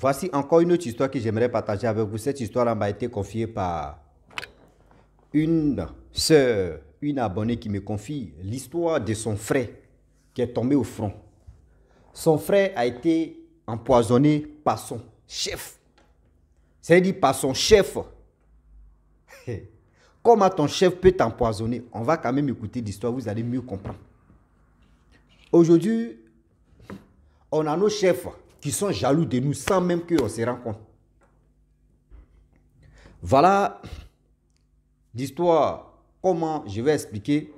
Voici encore une autre histoire que j'aimerais partager avec vous. Cette histoire-là m'a été confiée par une sœur, une abonnée qui me confie l'histoire de son frère qui est tombé au front. Son frère a été empoisonné par son chef. C'est-à-dire par son chef. Comment ton chef peut t'empoisonner? On va quand même écouter l'histoire, vous allez mieux comprendre. Aujourd'hui, on a nos chefs qui sont jaloux de nous sans même qu'on se rende compte. Voilà l'histoire, comment je vais expliquer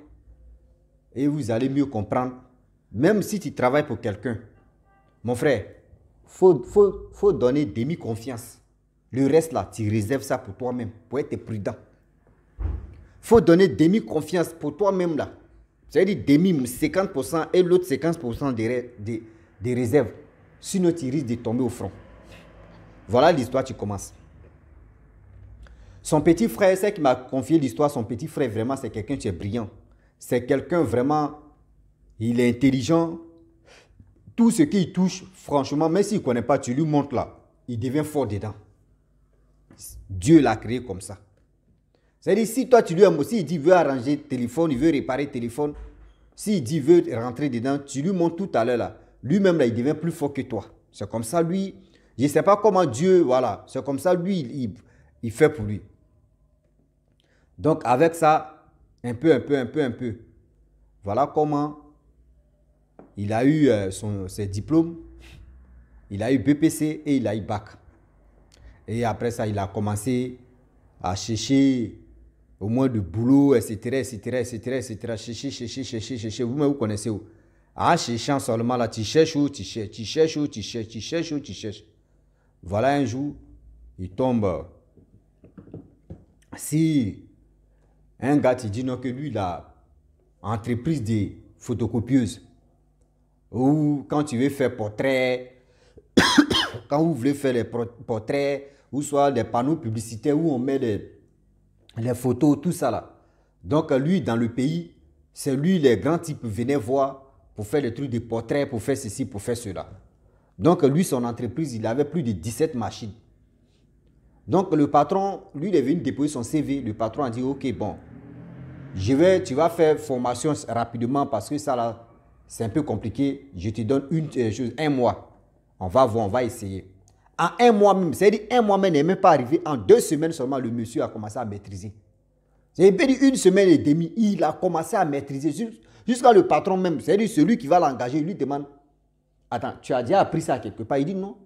et vous allez mieux comprendre. Même si tu travailles pour quelqu'un, mon frère, faut donner demi-confiance. Le reste là, tu réserves ça pour toi-même, pour être prudent. Faut donner demi-confiance pour toi-même là. C'est-à-dire demi, 50% et l'autre 50% des réserves. Sinon, tu risques de tomber au front. Voilà l'histoire, tu commences. Son petit frère, c'est qui m'a confié l'histoire, son petit frère, vraiment, c'est quelqu'un qui est brillant. C'est quelqu'un vraiment, il est intelligent. Tout ce qu'il touche, franchement, même s'il ne connaît pas, tu lui montres là, il devient fort dedans. Dieu l'a créé comme ça. C'est-à-dire, si toi, tu lui as aussi, il dit, il veut arranger le téléphone, il veut réparer le téléphone, s'il dit, il veut rentrer dedans, tu lui montres tout à l'heure là. Lui-même, là, il devient plus fort que toi. C'est comme ça, lui, je ne sais pas comment Dieu, voilà, c'est comme ça, lui, il fait pour lui. Donc, avec ça, un peu, voilà comment il a eu ses diplômes, il a eu BPC et il a eu bac. Et après ça, il a commencé à chercher au moins de boulot, etc. Chercher. Vous-même, vous connaissez où? En cherchant seulement là, tu cherches où, tu cherches. Voilà un jour, il tombe. Si un gars te dit non que lui, il a entreprise de photocopieuse. Ou quand tu veux faire portrait, quand vous voulez faire les portraits, ou soit des panneaux publicitaires où on met les photos, tout ça là. Donc lui, dans le pays, c'est lui, les grands types venaient voir pour faire des trucs de portraits, pour faire ceci, pour faire cela. Donc lui, son entreprise, il avait plus de 17 machines. Donc le patron, lui, il est venu déposer son CV. Le patron a dit, ok, bon, tu vas faire formation rapidement parce que ça là, c'est un peu compliqué. Je te donne un mois. On va voir, on va essayer. En un mois même, c'est-à-dire un mois même n'est même pas arrivé. En 2 semaines seulement, le monsieur a commencé à maîtriser. C'est-à-dire une semaine et demie, il a commencé à maîtriser. Jusqu'à le patron même, c'est-à-dire celui qui va l'engager, lui demande, attends, tu as déjà appris ça quelque part? Il dit non.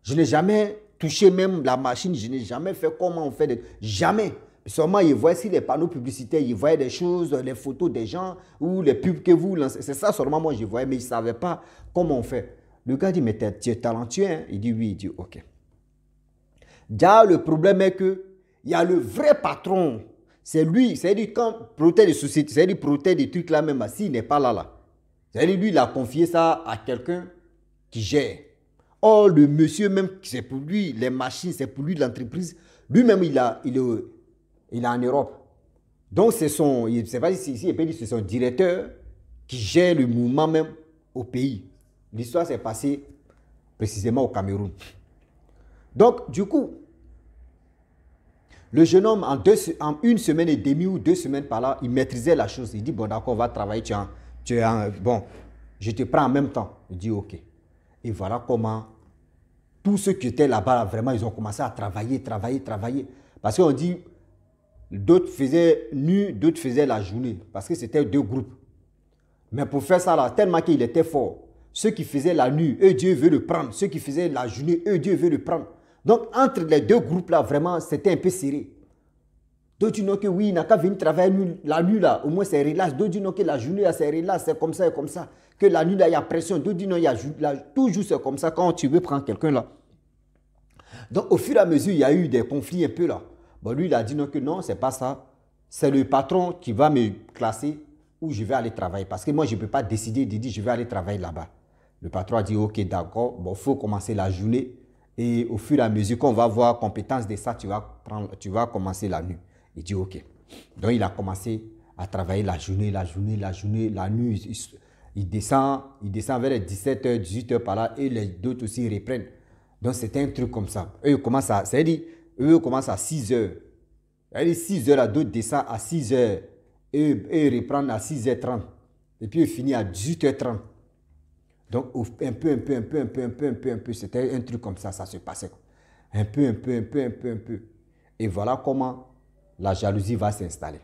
Je n'ai jamais touché même la machine, je n'ai jamais fait comment on fait. Jamais. Seulement, il voyait si les panneaux publicitaires, il voyait des choses, les photos des gens ou les pubs que vous lancez. C'est ça seulement moi je voyais, mais il ne savait pas comment on fait. Le gars dit, mais tu es talentueux, hein? Il dit oui, il dit ok. Déjà, le problème est que il y a le vrai patron. C'est lui, c'est-à-dire quand protège des sociétés, c'est-à-dire protège des trucs là même, s'il n'est pas là. C'est-à-dire lui, il a confié ça à quelqu'un qui gère. Or, le monsieur même, c'est pour lui, les machines, c'est pour lui l'entreprise. Lui-même, il est en Europe. Donc, c'est son, je ne sais pas si il peut dire c'est son directeur qui gère le mouvement même au pays. L'histoire s'est passée précisément au Cameroun. Donc, du coup, le jeune homme, en 1 semaine et demie ou 2 semaines par là, il maîtrisait la chose. Il dit, bon, d'accord, on va travailler. Bon, je te prends en même temps. Il dit, ok. Et voilà comment tous ceux qui étaient là-bas, vraiment, ils ont commencé à travailler. Parce qu'on dit, d'autres faisaient nuit, d'autres faisaient la journée. Parce que c'était 2 groupes. Mais pour faire ça, là, tellement qu'il était fort, ceux qui faisaient la nuit, eux, Dieu veut le prendre. Ceux qui faisaient la journée, eux, Dieu veut le prendre. Donc, entre les 2 groupes-là, vraiment, c'était un peu serré. D'autres disent que oui, il n'a qu'à venir travailler la nuit, là. Au moins, c'est relax. D'autres disent que la journée, là, c'est relax, c'est comme ça et comme ça. Que la nuit, là, il y a pression. D'autres disent non, toujours c'est comme ça quand tu veux prendre quelqu'un, là. Donc, au fur et à mesure, il y a eu des conflits un peu, là. Bon, lui, il a dit non, que non, c'est pas ça. C'est le patron qui va me classer où je vais aller travailler. Parce que moi, je ne peux pas décider de dire je vais aller travailler là-bas. Le patron a dit ok, d'accord, bon, il faut commencer la journée. Et au fur et à mesure qu'on va voir compétence de ça, tu vas commencer la nuit. Il dit ok. Donc, il a commencé à travailler la journée, la nuit. Il descend vers les 17h, 18h par là et les d'autres aussi reprennent. Donc, c'était un truc comme ça. Eux, commencent à, c'est-à-dire, eux commencent à 6 heures. C'est-à-dire, 6 heures, d'autres descendent à 6 heures. Et ils reprennent à 6h30. Et puis, ils finissent à 18h30. Donc, un peu. C'était un truc comme ça se passait. Un peu. Et voilà comment la jalousie va s'installer.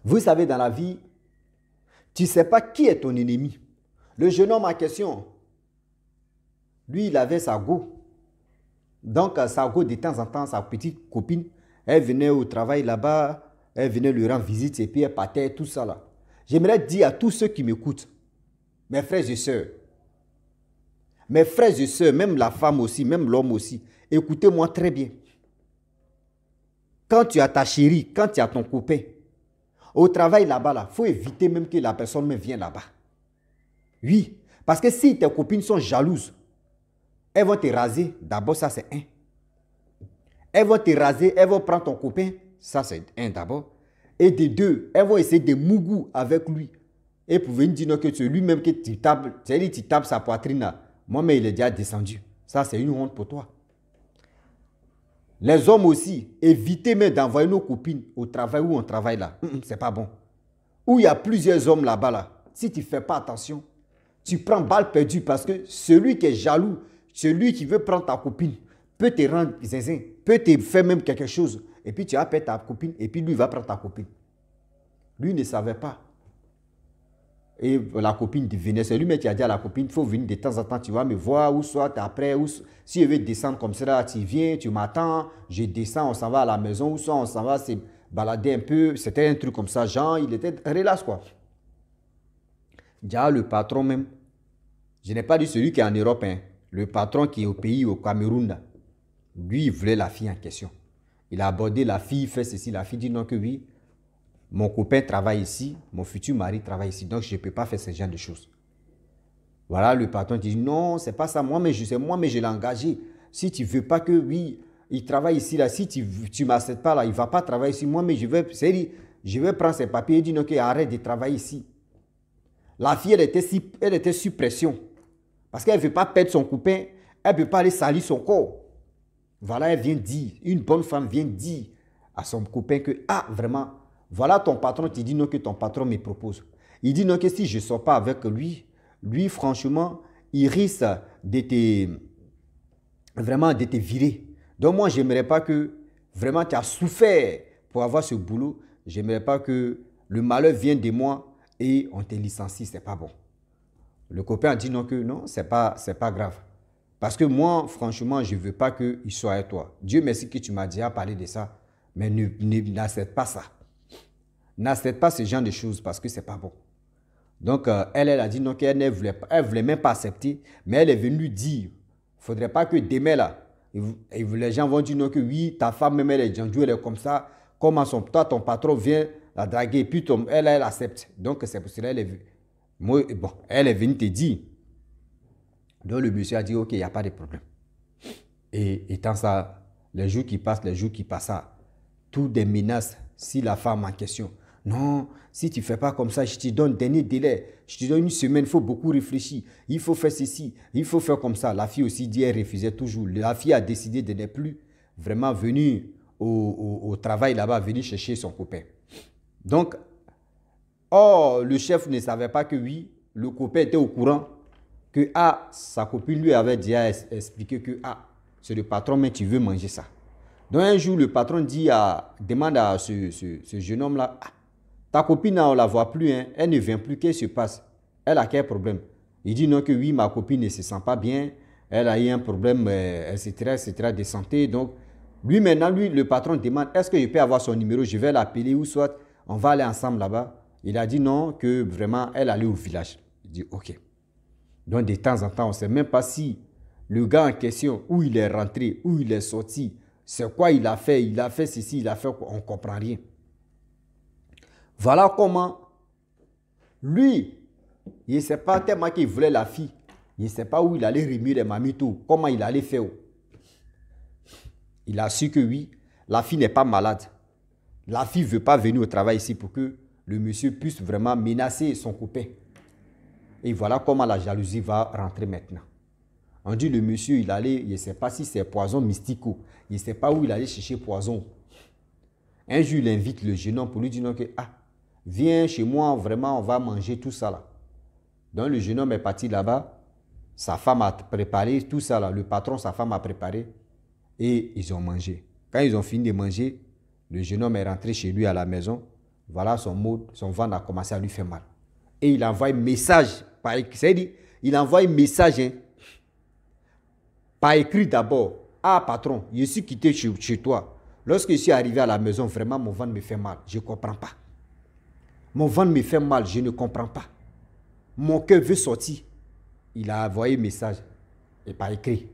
Vous savez, dans la vie, tu ne sais pas qui est ton ennemi. Le jeune homme en question, lui, il avait sa go. Donc, sa go, de temps en temps, sa petite copine, elle venait au travail là-bas, elle venait lui rendre visite et puis elle partait, tout ça là. J'aimerais dire à tous ceux qui m'écoutent, mes frères et sœurs, même la femme aussi, même l'homme aussi, écoutez-moi très bien. Quand tu as ta chérie, quand tu as ton copain, au travail là-bas, il faut éviter même que la personne me vienne là-bas. Oui, parce que si tes copines sont jalouses, elles vont te raser. D'abord, ça c'est un. Elles vont te raser, elles vont prendre ton copain. Ça c'est un d'abord. Et de deux, elles vont essayer de mougou avec lui. Et pour venir dire que c'est lui-même que tu tapes, c'est-à-dire tu tapes sa poitrine là. Moi, mais il est déjà descendu. Ça c'est une honte pour toi. Les hommes aussi, évitez même d'envoyer nos copines au travail où on travaille là. C'est pas bon. Où il y a plusieurs hommes là-bas là. Si tu ne fais pas attention, tu prends balle perdue parce que celui qui est jaloux, celui qui veut prendre ta copine, peut te rendre zinzin, peut te faire même quelque chose. Et puis tu as perdre ta copine et puis lui va prendre ta copine. Lui ne savait pas. Et la copine venait, c'est lui-même qui a dit à la copine, il faut venir de temps en temps, tu vas me voir, ou soit après, ou si je veux descendre comme ça, tu viens, tu m'attends, je descends, on s'en va à la maison, ou soit on s'en va se balader un peu. C'était un truc comme ça, genre, il était relax quoi. Déjà, le patron même, je n'ai pas dit celui qui est en Europe, hein, le patron qui est au pays, au Cameroun, là, lui, il voulait la fille en question. Il a abordé la fille, fait ceci, la fille dit non que oui. Mon copain travaille ici, mon futur mari travaille ici, donc je ne peux pas faire ce genre de choses. Voilà, le patron dit non, c'est pas ça, moi, mais je l'ai engagé. Si tu ne veux pas que, oui, il travaille ici, là, si tu ne m'acceptes pas, là, il ne va pas travailler ici, moi, mais je vais prendre ses papiers et dire non, arrête de travailler ici. La fille, elle était sous pression. Parce qu'elle ne veut pas perdre son copain, elle ne peut pas aller salir son corps. Voilà, elle vient dire, une bonne femme vient dire à son copain que, ah, vraiment, voilà ton patron, tu dis non que ton patron me propose. Il dit non que si je ne sors pas avec lui, franchement, il risque vraiment de te virer. Donc moi, je n'aimerais pas que vraiment tu as souffert pour avoir ce boulot. Je n'aimerais pas que le malheur vienne de moi et on te licencie, ce n'est pas bon. Le copain a dit non que non, ce n'est pas grave. Parce que moi, franchement, je ne veux pas qu'il soit avec toi. Dieu merci que tu m'as déjà parlé de ça, mais n'accepte pas ça. N'accepte pas ce genre de choses parce que ce n'est pas bon. Donc, elle a dit non, qu'elle ne voulait même pas accepter, mais elle est venue dire, il ne faudrait pas que demain là, les gens vont dire non que oui, ta femme même elle est comme ça, comment toi ton patron vient la draguer, et puis elle accepte. Donc, c'est pour cela elle est venue te dire. Donc, le monsieur a dit ok, il n'y a pas de problème. Et étant ça, les jours qui passent, toutes des menaces, si la femme en question, non, si tu ne fais pas comme ça, je te donne dernier délai, je te donne une semaine, il faut beaucoup réfléchir, il faut faire ceci, il faut faire comme ça. La fille aussi dit, elle refusait toujours. La fille a décidé de ne plus vraiment venir au travail là-bas, venir chercher son copain. Donc, le chef ne savait pas que oui, le copain était au courant que sa copine lui avait déjà expliqué que c'est le patron, mais tu veux manger ça. Donc un jour, le patron demande à ce jeune homme-là, ta copine, on ne la voit plus, hein, elle ne vient plus, qu'est-ce qui se passe? Elle a quel problème? Il dit non que oui, ma copine ne se sent pas bien, elle a eu un problème, etc., de santé. Donc, maintenant, le patron demande, est-ce que je peux avoir son numéro? Je vais l'appeler ou soit on va aller ensemble là-bas. Il a dit non, que vraiment, elle allait au village. Il dit ok. Donc, de temps en temps, on ne sait même pas si le gars en question, où il est rentré, où il est sorti, c'est quoi il a fait ceci, il a fait, on ne comprend rien. Voilà comment, lui, il ne sait pas tellement qu'il voulait la fille, il ne sait pas où il allait remuer les mamitos, comment il allait faire. Il a su que oui, la fille n'est pas malade. La fille ne veut pas venir au travail ici pour que le monsieur puisse vraiment menacer son copain. Et voilà comment la jalousie va rentrer maintenant. On dit le monsieur, il allait, il ne sait pas si c'est poison mystique ou il ne sait pas où il allait chercher poison. Un jour, il invite le jeune homme pour lui dire non, que, ah, viens chez moi, vraiment, on va manger tout ça là. Donc le jeune homme est parti là-bas, sa femme a préparé tout ça là, le patron, sa femme a préparé et ils ont mangé. Quand ils ont fini de manger, le jeune homme est rentré chez lui à la maison. Voilà, son ventre a commencé à lui faire mal. Et il envoie un message, il envoie un message par écrit d'abord. Ah patron, je suis quitté chez toi. Lorsque je suis arrivé à la maison, vraiment mon ventre me fait mal. Je ne comprends pas. Mon ventre me fait mal, je ne comprends pas. Mon cœur veut sortir. Il a envoyé un message et par écrit.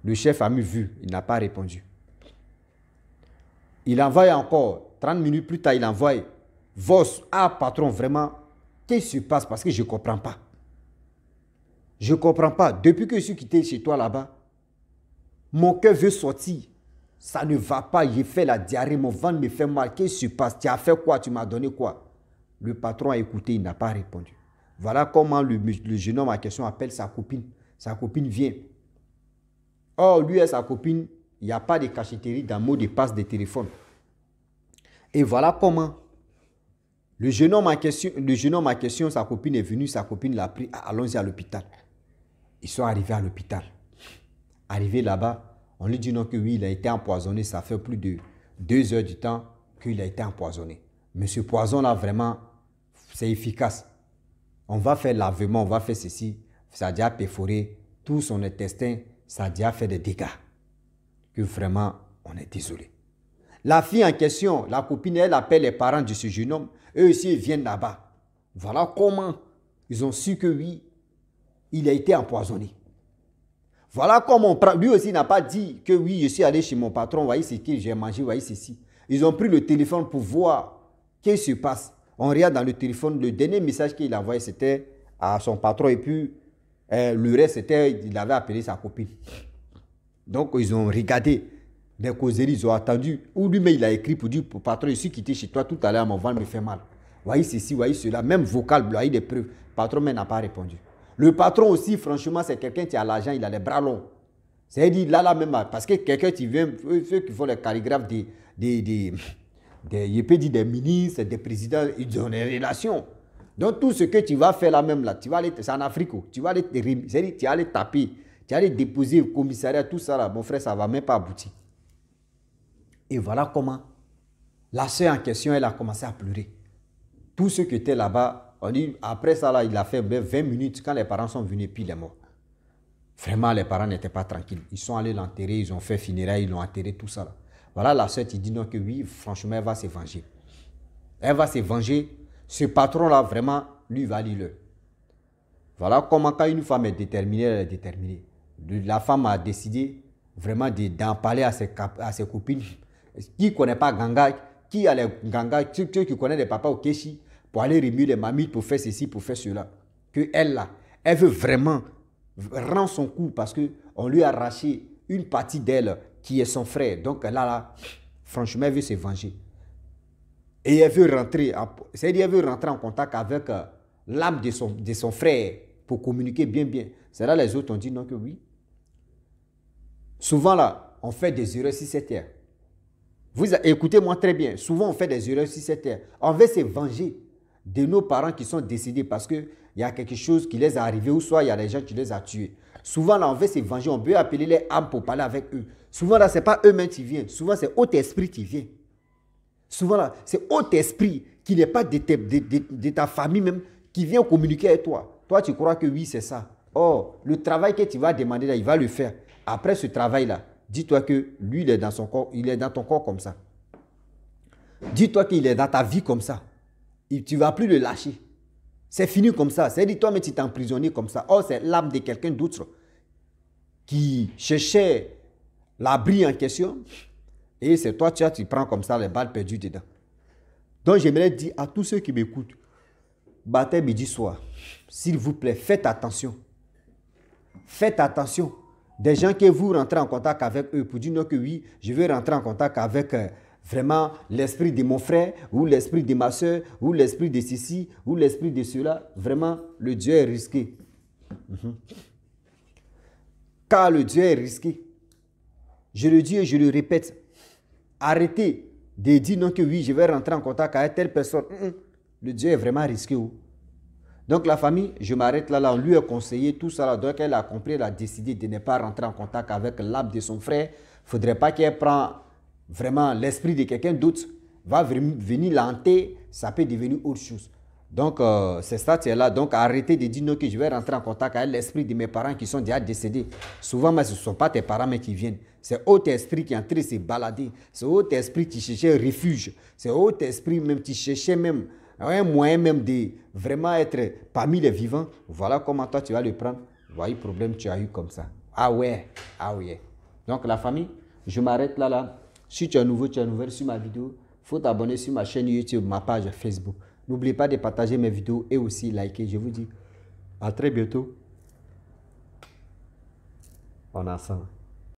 Le chef a vu, il n'a pas répondu. Il envoie encore, 30 minutes plus tard, il envoie Vos, ah patron, vraiment, qu'est-ce qui se passe? Parce que je ne comprends pas. Je ne comprends pas. Depuis que je suis quitté chez toi là-bas, mon cœur veut sortir. Ça ne va pas. J'ai fait la diarrhée, mon ventre me fait mal. Qu'est-ce qui se passe? Tu as fait quoi? Tu m'as donné quoi? Le patron a écouté, il n'a pas répondu. Voilà comment le jeune homme en question appelle sa copine. Sa copine vient. Or, lui et sa copine, il n'y a pas de cachetterie dans le mot de passe de téléphone. Et voilà comment le jeune homme en question, sa copine est venue, sa copine l'a pris, allons-y à l'hôpital. Ils sont arrivés à l'hôpital. Arrivé là-bas, on lui dit non que oui, il a été empoisonné. Ça fait plus de 2 heures du temps qu'il a été empoisonné. Mais ce poison-là, vraiment, c'est efficace. On va faire lavement, on va faire ceci. Ça a déjà perforé tout son intestin. Ça a déjà fait des dégâts. Que vraiment, on est désolé. La fille en question, la copine, elle appelle les parents de ce jeune homme. Eux aussi, ils viennent là-bas. Voilà comment ils ont su que oui, il a été empoisonné. Voilà comment lui aussi n'a pas dit que oui, je suis allé chez mon patron, voyez ce que j'ai mangé, voyez ceci. Ils ont pris le téléphone pour voir ce qui se passe. On regarde dans le téléphone, le dernier message qu'il a envoyé, c'était à son patron et puis le reste, c'était, il avait appelé sa copine. Donc, ils ont regardé des causeries, ils ont attendu. Ou lui-même, il a écrit pour dire, patron, je suis quitté chez toi tout à l'heure, mon ventre me fait mal. Voyez ceci, voyez cela, même vocal, voyez des preuves. Le patron même n'a pas répondu. Le patron aussi, franchement, c'est quelqu'un qui a l'argent, il a les bras longs. C'est-à-dire, là même, parce que quelqu'un qui vient, ceux qui font les calligraphes je peux dire des ministres, des présidents, ils ont des relations. Donc, tout ce que tu vas faire là même, là, tu vas aller, c'est en Afrique, tu vas aller, c'est-à-dire, tu vas aller taper, tu vas aller déposer au commissariat, tout ça là, mon frère, ça ne va même pas aboutir. Et voilà comment la soeur en question, elle a commencé à pleurer. Tous ceux qui étaient là-bas, on dit, après ça, là, il a fait 20 minutes. Quand les parents sont venus, puis il est mort. Vraiment, les parents n'étaient pas tranquilles. Ils sont allés l'enterrer, ils ont fait funérailles, ils l'ont enterré, tout ça. Là. Voilà, la soeur, il dit non, que oui, franchement, elle va se venger. Elle va se venger. Ce patron-là, vraiment, lui, va l'île. Voilà comment, quand une femme est déterminée, elle est déterminée. La femme a décidé vraiment d'en parler à ses copines. Qui ne connaît pas Ganga, qui a les Ganga, ceux qui connaissent les papas au Keshi, pour aller remuer les mamies, pour faire ceci, pour faire cela. Que elle là, elle veut vraiment rendre son coup parce qu'on lui a arraché une partie d'elle qui est son frère. Donc là, franchement, elle veut se venger. Et elle veut rentrer, c'est-à-dire elle veut rentrer en contact avec l'âme de son frère pour communiquer bien. C'est là les autres ont dit non que oui. Souvent là, on fait des erreurs sur cette terre. Vous écoutez-moi très bien. Souvent, on fait des erreurs sur cette terre. On veut se venger de nos parents qui sont décédés parce qu'il y a quelque chose qui les est arrivé ou soit il y a des gens qui les ont tués. Souvent, là, on veut se venger. On peut appeler les âmes pour parler avec eux. Souvent, là, ce n'est pas eux-mêmes qui viennent. Souvent, c'est Haut-Esprit qui vient. Souvent, là, c'est Haut-Esprit qui n'est pas de ta famille même qui vient communiquer avec toi. Toi, tu crois que oui, c'est ça. Or, le travail que tu vas demander, là, il va le faire. Après ce travail-là, dis-toi que lui, il est dans son corps, il est dans ton corps comme ça. Dis-toi qu'il est dans ta vie comme ça. Et tu ne vas plus le lâcher. C'est fini comme ça. C'est-à-dire toi-même, tu t'es emprisonné comme ça. Or, c'est l'âme de quelqu'un d'autre qui cherchait l'abri en question. Et c'est toi, tu prends comme ça les balles perdues dedans. Donc, j'aimerais dire à tous ceux qui m'écoutent, matin, midi, soir, s'il vous plaît, faites attention. Faites attention. Des gens que vous rentrez en contact avec eux pour dire non que oui, je veux rentrer en contact avec vraiment l'esprit de mon frère ou l'esprit de ma soeur ou l'esprit de ceci ou l'esprit de cela. Vraiment, le Dieu est risqué. car le Dieu est risqué. Je le dis et je le répète. Arrêtez de dire non que oui, je vais rentrer en contact avec telle personne. Le Dieu est vraiment risqué. Donc la famille, je m'arrête là, on lui a conseillé tout ça. Là, donc elle a compris, elle a décidé de ne pas rentrer en contact avec l'âme de son frère. Il ne faudrait pas qu'elle prenne vraiment l'esprit de quelqu'un d'autre. Va venir l'hanter, ça peut devenir autre chose. Donc c'est ça, c'est là. Donc arrêtez de dire non que je vais rentrer en contact avec l'esprit de mes parents qui sont déjà décédés. Souvent, mais ce ne sont pas tes parents mais qui viennent. C'est autre esprit qui est en train de se balader. C'est autre esprit qui cherchait refuge. C'est autre esprit même qui cherchait même un moyen même de vraiment être parmi les vivants. Voilà comment toi tu vas le prendre. Voilà le problème que tu as eu comme ça. Ah ouais, ah oui. Donc la famille, je m'arrête là. Si tu es nouveau, tu es nouvelle sur ma vidéo, il faut t'abonner sur ma chaîne YouTube, ma page Facebook. N'oubliez pas de partager mes vidéos et aussi liker. Je vous dis à très bientôt. On est ensemble.